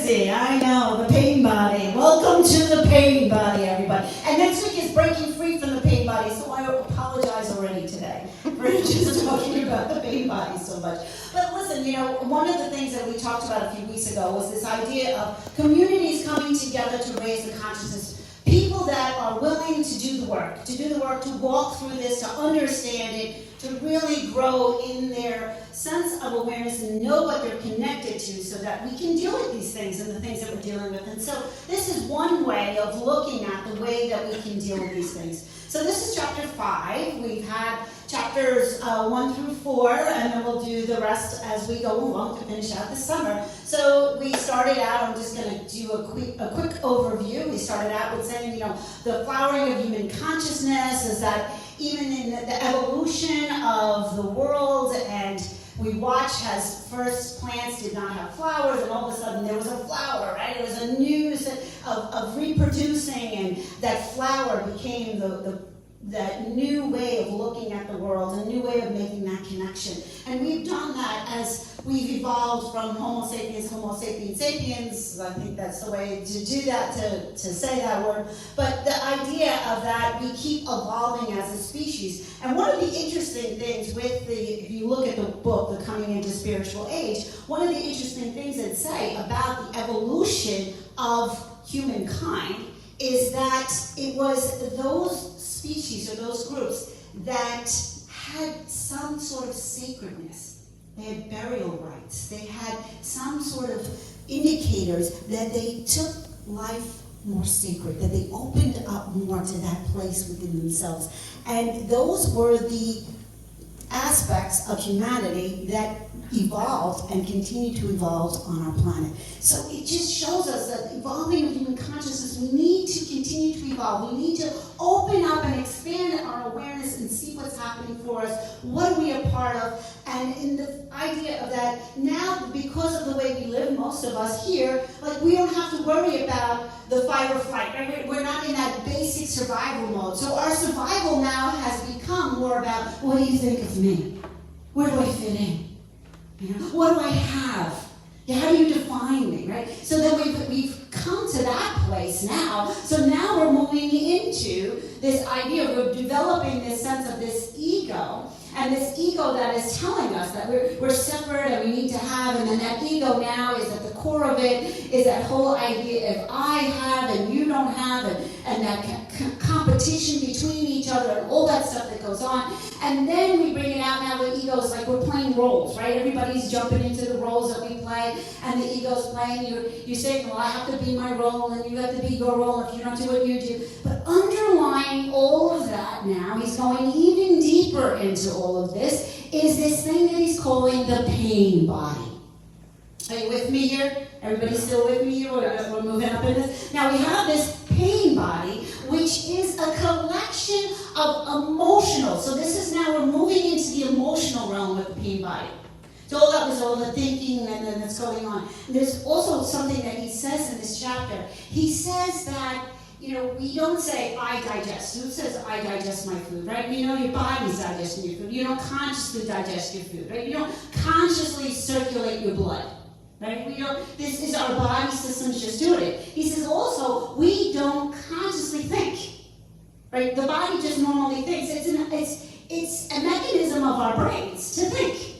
busy. I know, the pain body. Welcome to the pain body, everybody. And next week is breaking free from the pain body, so I apologize already today for just talking about the pain body so much. But listen, one of the things that we talked about a few weeks ago was this idea of communities coming together to raise the consciousness. People that are willing to do the work, to walk through this, to understand it, to really grow in their sense of awareness and know what they're connected to so that we can deal with these things and the things that we're dealing with. And so this is one way of looking at the way that we can deal with these things. So this is chapter 5. We've had chapters 1 through 4, and then we'll do the rest as we go along to finish out the summer. So we started out, I'm just going to do a quick overview. We started out with saying, the flowering of human consciousness is that even in the evolution of the world, and we watch as first plants did not have flowers, and all of a sudden there was a flower, right? It was a new set of reproducing, and that flower became that new way of looking at the world, a new way of making that connection. And we've done that as we've evolved from Homo sapiens, sapiens. I think that's the way to do that, to say that word. But the idea of that, we keep evolving as a species. And one of the interesting things if you look at the book, The Coming into Spiritual Age, one of the interesting things that say about the evolution of humankind is that it was those species or those groups that had some sort of sacredness. They had burial rites. They had some sort of indicators that they took life more sacred, that they opened up more to that place within themselves. And those were the aspects of humanity that evolved and continue to evolve on our planet. So it just shows us that evolving of human consciousness, we need to continue to evolve. We need to open up and expand our awareness and see what's happening for us. What are we a part of? And in the idea of that, now because of the way we live, most of us here, we don't have to worry about the fight or flight. Right? We're not in that basic survival mode. So our survival now has become more about, what do you think of me? Where do I fit in? What do I have? How do you define me, right? So then we've come to that place now. So now we're moving into this idea, we're developing this sense of this ego, and this ego that is telling us that we're separate and we need to have, and then that ego now is at the core of it, is that whole idea of I have and you don't have, and that competition between each other and all that stuff that goes on. And then we bring it out now, the ego is like we're playing roles, right? Everybody's jumping into the roles that we play, and the ego's playing. You're saying, well, I have to be my role, and you have to be your role. If you don't do what you do. But underlying all of that now, he's going even deeper into all of this, is this thing that he's calling the pain body. Are you with me here? Everybody still with me here? We're moving up in this. Now we have this pain body, which is a collection of emotional. So this is now we're moving into the emotional realm with the pain body. So all that was all the thinking and then that's going on. And there's also something that he says in this chapter. He says that, we don't say I digest. Who says I digest my food, right? Your body's digesting your food. You don't consciously digest your food, right? You don't consciously circulate your blood. Right? This is our body systems just doing it. He says also, we don't consciously think. Right? The body just normally thinks. It's a mechanism of our brains to think.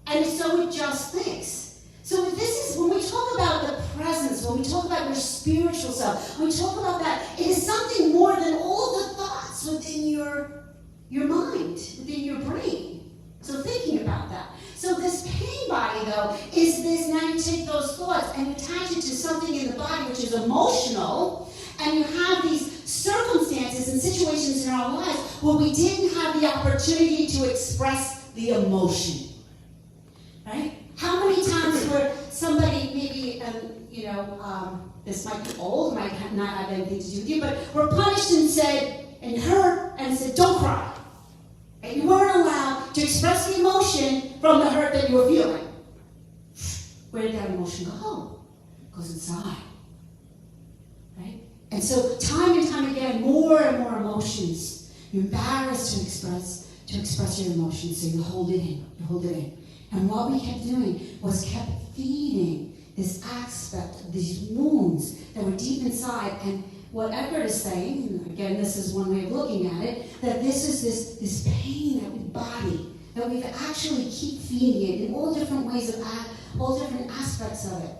And so it just thinks. So this is, when we talk about the presence, when we talk about your spiritual self, when we talk about that, it is something more than all the thoughts within your mind, within your brain. So thinking about that. So this pain body, though, is this, now you take those thoughts and you attach it to something in the body which is emotional, and you have these circumstances and situations in our lives where we didn't have the opportunity to express the emotion. Right? How many times where somebody maybe, this might be old, might not have anything to do with you, but were punished and hurt and said, don't cry. And you weren't allowed to express the emotion from the hurt that you were feeling. Where did that emotion go? It goes inside. Right? And so time and time again, more and more emotions. You're embarrassed to express your emotions, so you hold it in. And what we kept doing was kept feeding this aspect of these wounds that were deep inside. And what Eckhart is saying, and again, this is one way of looking at it, that this is this pain that we body, that we actually keep feeding it in all different ways of all different aspects of it.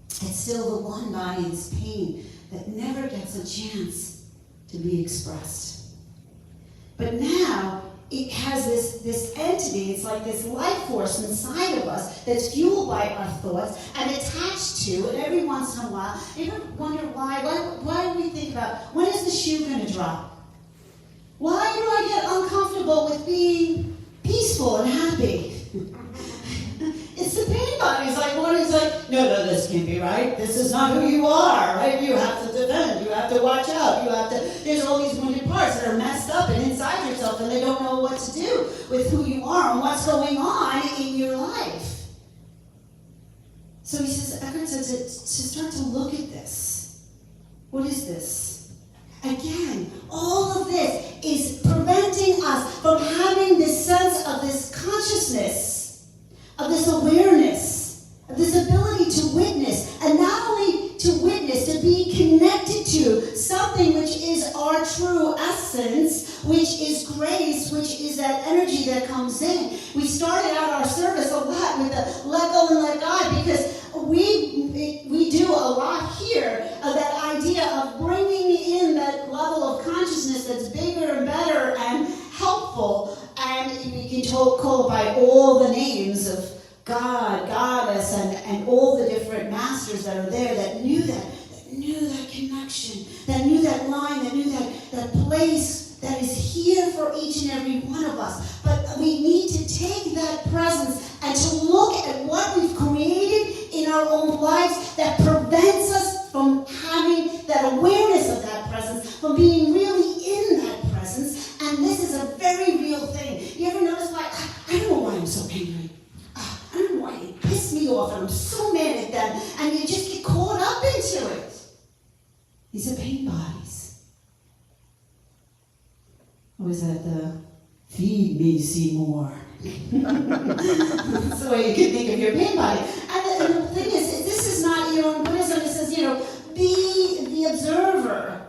It's still the one body, this pain that never gets a chance to be expressed. But now it has this entity, it's like this life force inside of us that's fueled by our thoughts and attached to, and every once in a while, you ever wonder why do we think about, when is the shoe going to drop? Why do I get uncomfortable with being peaceful and happy? It's the pain body. It's like one is like, no, this can't be right. This is not who you are, right? You have to defend. You have to watch out. There's all these wounded parts that are messed up and inside yourself, and they don't know what to do with who you are and what's going on in your life. So he says, Eckhart says to start to look at this. What is this? Again, all of this is preventing us from having this sense of this consciousness, of this awareness, of this ability to witness, and not only to witness, to be connected to something which is our true essence, which is grace, which is that energy that comes in. We started out our service a lot with the let go and let God, because we do a lot here of that idea of bringing in that level of consciousness that's bigger and better and helpful, and we can call it by all the names of God, Goddess, and all the different masters that are there that knew that connection, that knew that line, that knew that place that is here for each and every one of us. But we need to take that presence and to look at what we've created in our own lives that prevents us from having that awareness of that presence, from being really in that presence. And this is a very real thing. You ever notice, like, I don't know why I'm so angry. I don't know why they piss me off and I'm so mad at them, and you just get caught up into it. These are pain bodies. Or is that the feed me, Seymour? That's the way you can think of your pain body. And the thing is, this is not, in Buddhism it says, be the observer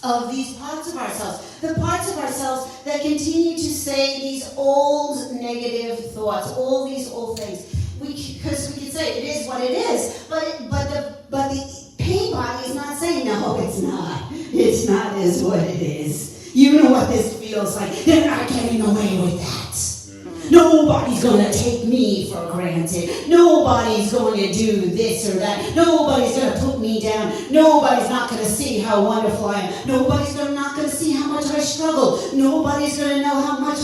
of these parts of ourselves. The parts of ourselves that continue to say these old negative thoughts, all these old things. Because we can say it is what it is, but the pain body is not saying, no, it's not. It's not is what it is. You know what this feels like. They're not getting away with that. Nobody's going to take me for granted. Nobody's going to do this or that. Nobody's going to put me down. Nobody's not going to see how wonderful I am. Nobody's not going to see how much I struggle. Nobody's going to know how much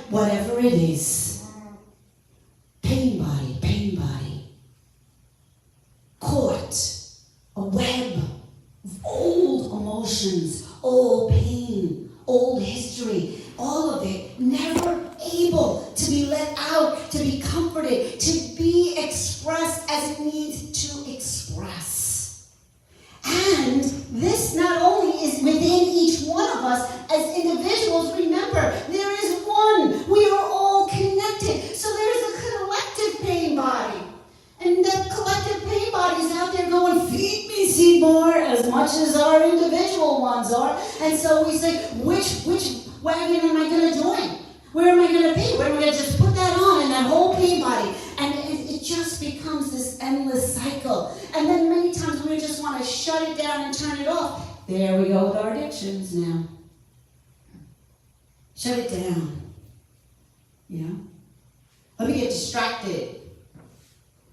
whatever it is. Pain body. Caught. A web of old emotions, old pain, old history, all of it, never able to be let out, to be comforted, to be expressed as it needs to express. And this not only is within each one of us as individuals, remember, there is one. We are all connected. So there's a collective pain body. And that collective pain body is out there going, feed me, Seymour, as much as our individual ones are. And so we say, which wagon am I going to join? Where am I going to be? Where am I going to just put that on in that whole pain body? And it just becomes this endless cycle. And then many times we just want to shut it down and turn it off. There we go with our addictions now. Shut it down. Let me get distracted.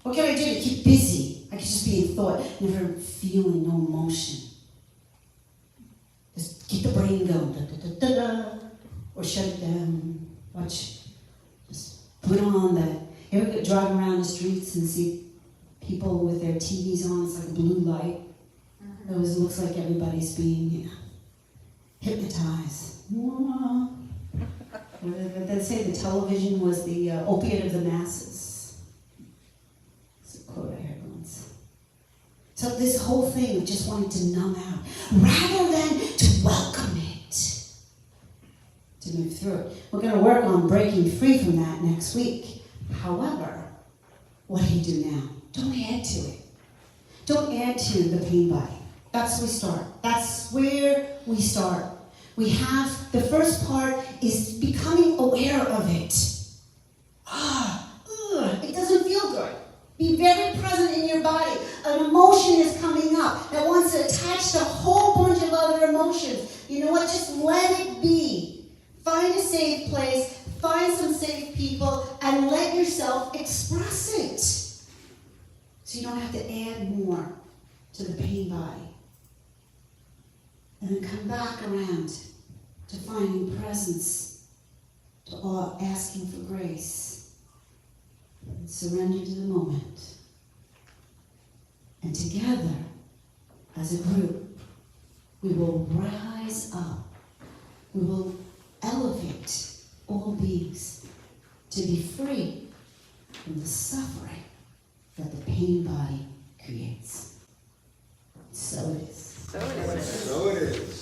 What can I do to keep busy? I can just be in thought, never feeling no emotion. Just keep the brain going. Da, da, da, da, da. Or shut it down. Watch. Just put on that. You ever drive around the streets and see people with their TVs on? It's like blue light. It always looks like everybody's being, hypnotized. They say the television was the opiate of the masses. Quote I heard once. So this whole thing of just wanting to numb out, rather than to welcome it, to move through it. We're going to work on breaking free from that next week. However, what do you do now? Don't add to it. Don't add to the pain body. That's where we start. That's where we start. We have, the first part is becoming aware of it. It doesn't feel good. Be very present in your body. An emotion is coming up that wants to attach to a whole bunch of other emotions. You know what? Just let it be. Find a safe place, find some safe people, and let yourself express it. So you don't have to add more to the pain body. And then come back around to finding presence, to all asking for grace, and surrender to the moment. And together, as a group, we will rise up. We will elevate all beings to be free from the suffering that the pain body creates. So it is. So it is.